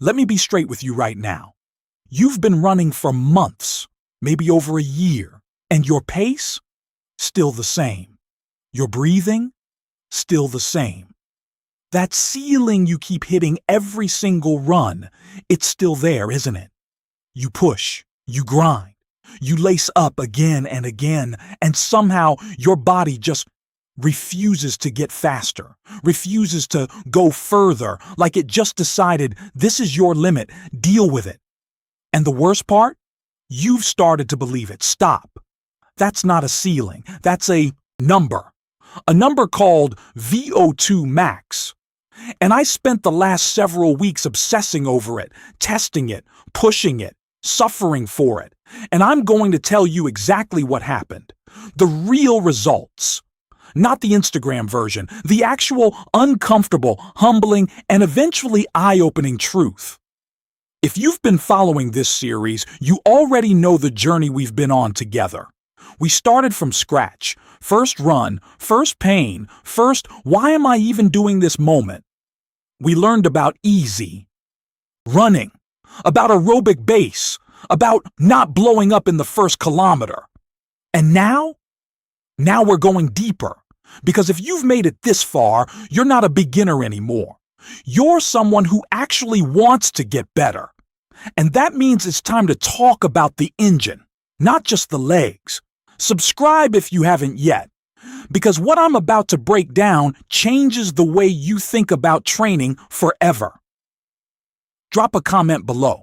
Let me be straight with you right now. You've been running for months, maybe over a year, and your pace? Still the same. Your breathing? Still the same. That ceiling you keep hitting every single run, it's still there, isn't it? You push, you grind, you lace up again and again, and somehow your body just refuses to get faster, refuses to go further, like it just decided this is your limit, deal with it. And the worst part? You've started to believe it. Stop. That's not a ceiling, that's a number called VO2 max. And I spent the last several weeks obsessing over it, testing it, pushing it, suffering for it. And I'm going to tell you exactly what happened. The real results. Not the Instagram version, the actual uncomfortable, humbling, and eventually eye-opening truth. If you've been following this series, you already know the journey we've been on together. We started from scratch. First run, first pain, first why am I even doing this moment. We learned about easy, running, about aerobic base, about not blowing up in the first kilometer. And now we're going deeper. Because if you've made it this far, you're not a beginner anymore. You're someone who actually wants to get better. And that means it's time to talk about the engine, not just the legs. Subscribe if you haven't yet, because what I'm about to break down changes the way you think about training forever. Drop a comment below.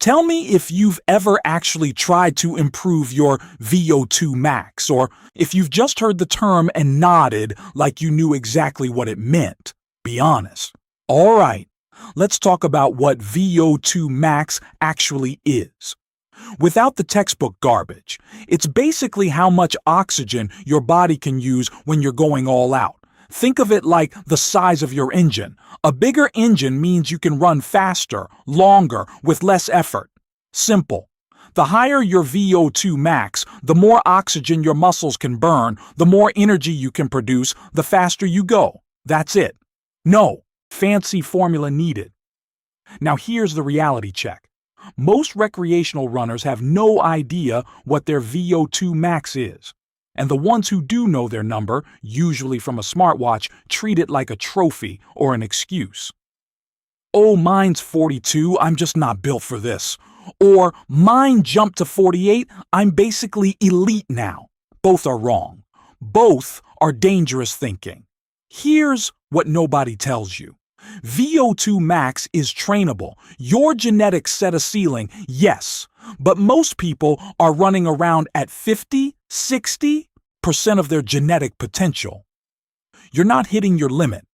Tell me if you've ever actually tried to improve your VO2 max, or if you've just heard the term and nodded like you knew exactly what it meant. Be honest. All right, let's talk about what VO2 max actually is. Without the textbook garbage, it's basically how much oxygen your body can use when you're going all out. Think of it like the size of your engine. A bigger engine means you can run faster, longer, with less effort. Simple. The higher your VO2 max, the more oxygen your muscles can burn, the more energy you can produce, the faster you go. That's it. No fancy formula needed. Now here's the reality check. Most recreational runners have no idea what their VO2 max is. And the ones who do know their number, usually from a smartwatch, treat it like a trophy or an excuse. Oh, mine's 42, I'm just not built for this. Or, mine jumped to 48, I'm basically elite now. Both are wrong. Both are dangerous thinking. Here's what nobody tells you. VO2 max is trainable. Your genetics set a ceiling, yes, but most people are running around at 50, 60% of their genetic potential. You're not hitting your limit.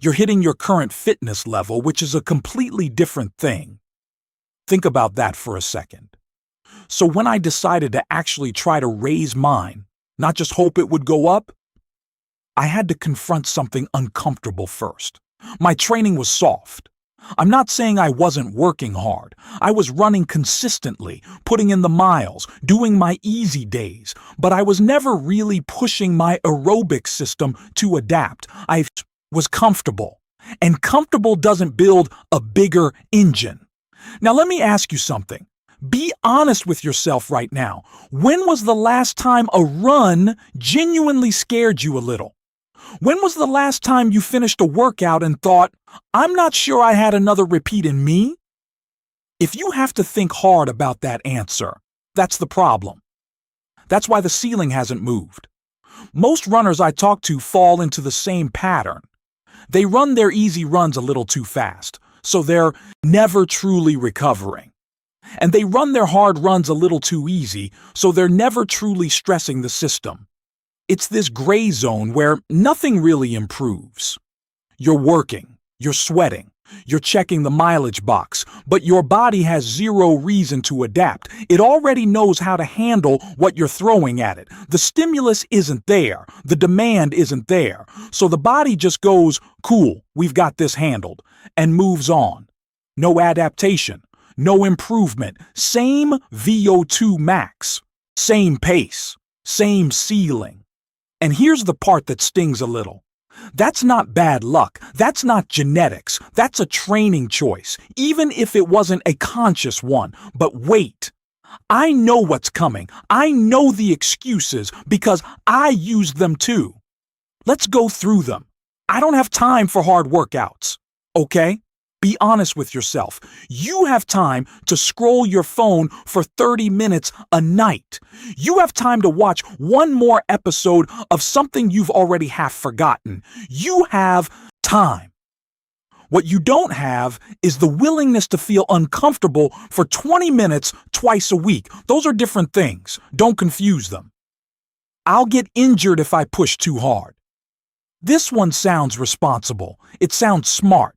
You're hitting your current fitness level, which is a completely different thing. Think about that for a second. So when I decided to actually try to raise mine, not just hope it would go up, I had to confront something uncomfortable first. My training was soft. I'm not saying I wasn't working hard. I was running consistently, putting in the miles, doing my easy days, but I was never really pushing my aerobic system to adapt. I was comfortable, and comfortable doesn't build a bigger engine. Now let me ask you something. Be honest with yourself right now. When was the last time a run genuinely scared you a little? When was the last time you finished a workout and thought, I'm not sure I had another repeat in me? If you have to think hard about that answer, that's the problem. That's why the ceiling hasn't moved. Most runners I talk to fall into the same pattern. They run their easy runs a little too fast, so they're never truly recovering. And they run their hard runs a little too easy, so they're never truly stressing the system. It's this gray zone where nothing really improves. You're working, you're sweating, you're checking the mileage box, but your body has zero reason to adapt. It already knows how to handle what you're throwing at it. The stimulus isn't there, the demand isn't there, so the body just goes, cool, we've got this handled, and moves on. No adaptation, no improvement, same VO2 max, same pace, same ceiling. And here's the part that stings a little. That's not bad luck. That's not genetics. That's a training choice, even if it wasn't a conscious one. But wait. I know what's coming. I know the excuses because I used them too. Let's go through them. I don't have time for hard workouts. Okay? Be honest with yourself. You have time to scroll your phone for 30 minutes a night. You have time to watch one more episode of something you've already half forgotten. You have time. What you don't have is the willingness to feel uncomfortable for 20 minutes twice a week. Those are different things. Don't confuse them. I'll get injured if I push too hard. This one sounds responsible. It sounds smart.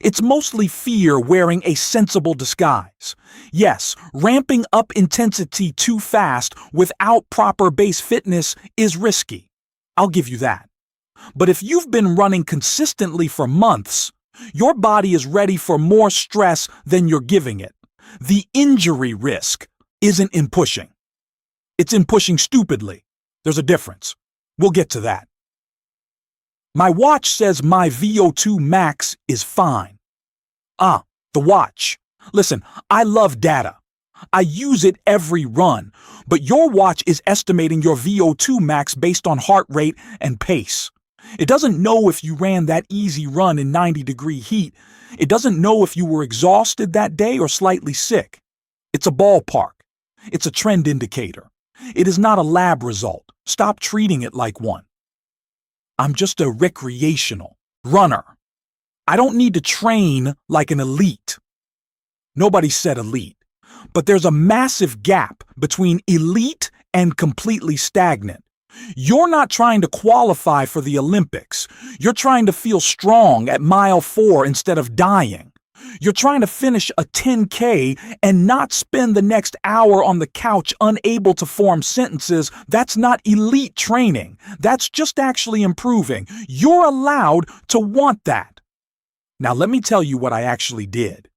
It's mostly fear wearing a sensible disguise. Yes, ramping up intensity too fast without proper base fitness is risky. I'll give you that. But if you've been running consistently for months, your body is ready for more stress than you're giving it. The injury risk isn't in pushing. It's in pushing stupidly. There's a difference. We'll get to that. My watch says my VO2 max is fine. The watch. Listen, I love data. I use it every run, but your watch is estimating your VO2 max based on heart rate and pace. It doesn't know if you ran that easy run in 90-degree heat. It doesn't know if you were exhausted that day or slightly sick. It's a ballpark. It's a trend indicator. It is not a lab result. Stop treating it like one. I'm just a recreational runner. I don't need to train like an elite. Nobody said elite, but there's a massive gap between elite and completely stagnant. You're not trying to qualify for the Olympics. You're trying to feel strong at mile 4 instead of dying. You're trying to finish a 10K and not spend the next hour on the couch unable to form sentences. That's not elite training. That's just actually improving. You're allowed to want that. Now let me tell you what I actually did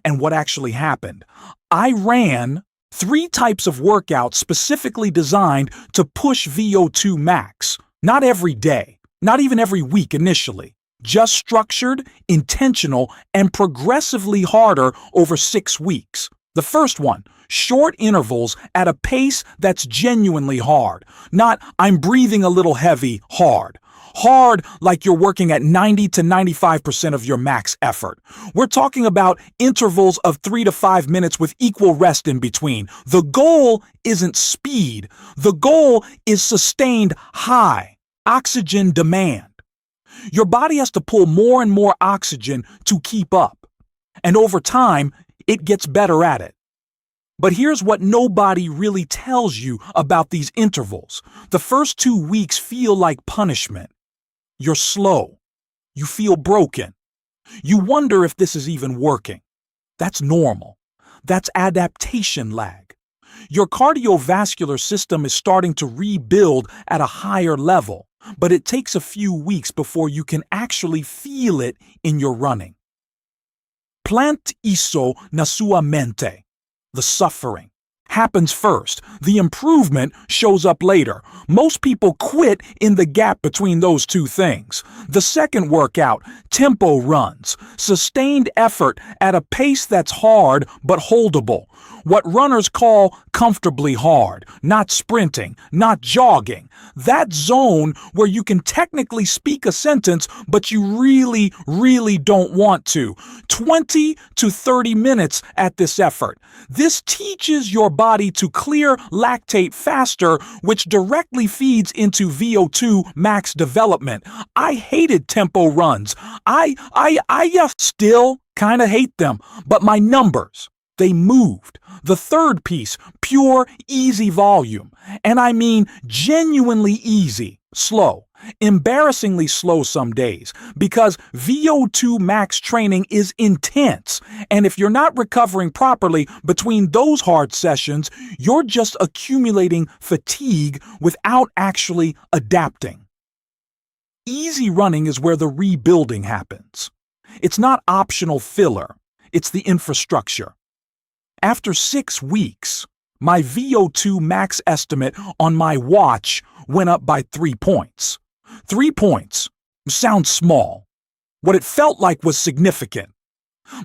and what actually happened. I ran 3 types of workouts specifically designed to push VO2 max. Not every day, not even every week initially. Just structured, intentional, and progressively harder over 6 weeks. The first one, short intervals at a pace that's genuinely hard. Not, I'm breathing a little heavy, hard. Hard like you're working at 90 to 95% of your max effort. We're talking about intervals of 3 to 5 minutes with equal rest in between. The goal isn't speed. The goal is sustained high oxygen demand. Your body has to pull more and more oxygen to keep up. And over time, it gets better at it. But here's what nobody really tells you about these intervals. The first 2 weeks feel like punishment. You're slow. You feel broken. You wonder if this is even working. That's normal. That's adaptation lag. Your cardiovascular system is starting to rebuild at a higher level, but it takes a few weeks before you can actually feel it in your running. Plant iso na sua mente. The suffering happens first. The improvement shows up later. Most people quit in the gap between those two things. The second workout, tempo runs, sustained effort at a pace that's hard but holdable. What runners call comfortably hard, not sprinting, not jogging. That zone where you can technically speak a sentence, but you really don't want to. 20 to 30 minutes at this effort. This teaches your body to clear lactate faster, which directly feeds into VO2 max development. I hated tempo runs. I still kind of hate them, but my numbers, they moved. The third piece, pure, easy volume. And I mean genuinely easy, slow. Embarrassingly slow some days, because VO2 max training is intense, and if you're not recovering properly between those hard sessions, you're just accumulating fatigue without actually adapting. Easy running is where the rebuilding happens. It's not optional filler, it's the infrastructure. After 6 weeks, my VO2 max estimate on my watch went up by 3 points. 3 points. sounds small. What it felt like was significant.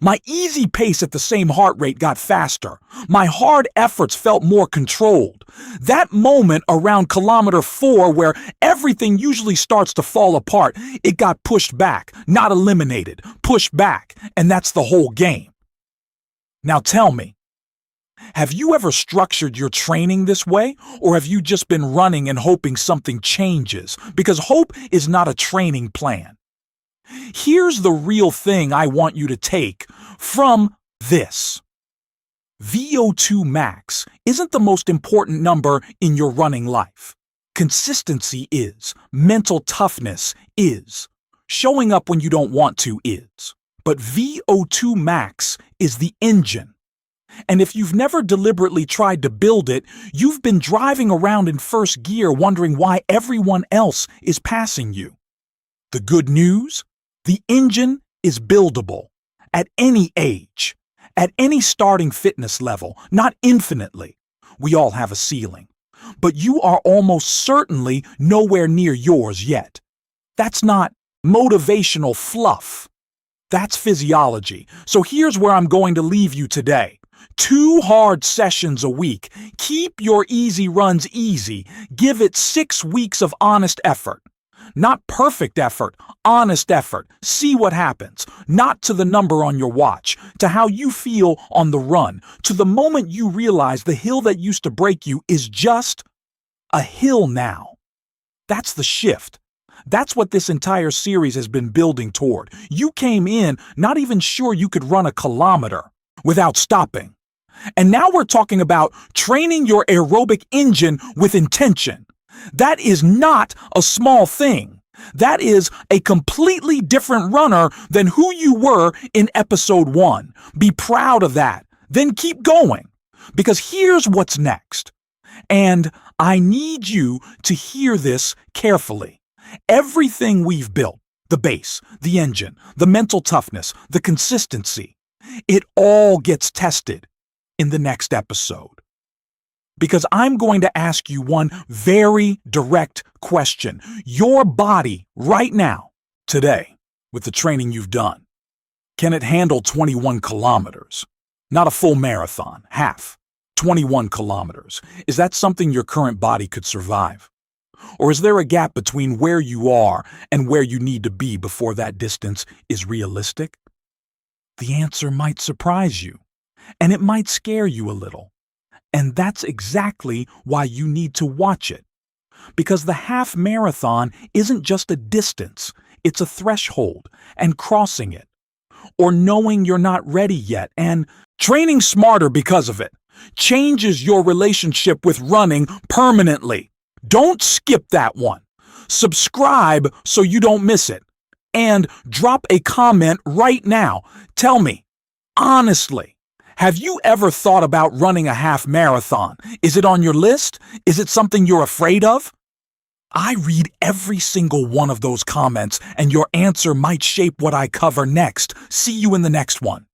My easy pace at the same heart rate got faster. My hard efforts felt more controlled. That moment around kilometer 4 where everything usually starts to fall apart, it got pushed back, not eliminated, pushed back, and that's the whole game. Now tell me, have you ever structured your training this way, or have you just been running and hoping something changes? Because hope is not a training plan. Here's the real thing I want you to take from this. VO2 max isn't the most important number in your running life. Consistency is. Mental toughness is. Showing up when you don't want to is. But VO2 max is the engine. And if you've never deliberately tried to build it, you've been driving around in first gear wondering why everyone else is passing you. The good news? The engine is buildable at any age, at any starting fitness level, not infinitely. We all have a ceiling. But you are almost certainly nowhere near yours yet. That's not motivational fluff. That's physiology. So here's where I'm going to leave you today. 2 hard sessions a week. Keep your easy runs easy. Give it 6 weeks of honest effort. Not perfect effort, honest effort. See what happens. Not to the number on your watch, to how you feel on the run, to the moment you realize the hill that used to break you is just a hill now. That's the shift. That's what this entire series has been building toward. You came in not even sure you could run a kilometer without stopping. And now we're talking about training your aerobic engine with intention. That is not a small thing. That is a completely different runner than who you were in episode 1. Be proud of that. Then keep going. Because here's what's next. And I need you to hear this carefully. Everything we've built, the base, the engine, the mental toughness, the consistency, it all gets tested in the next episode. Because I'm going to ask you one very direct question. Your body right now, today, with the training you've done, can it handle 21 kilometers? Not a full marathon, half. 21 kilometers. Is that something your current body could survive? Or is there a gap between where you are and where you need to be before that distance is realistic? The answer might surprise you, and it might scare you a little. And that's exactly why you need to watch it. Because the half marathon isn't just a distance, it's a threshold, and crossing it. Or knowing you're not ready yet, and training smarter because of it changes your relationship with running permanently. Don't skip that one. Subscribe so you don't miss it. And drop a comment right now. Tell me, honestly, have you ever thought about running a half marathon? Is it on your list? Is it something you're afraid of? I read every single one of those comments, and your answer might shape what I cover next. See you in the next one.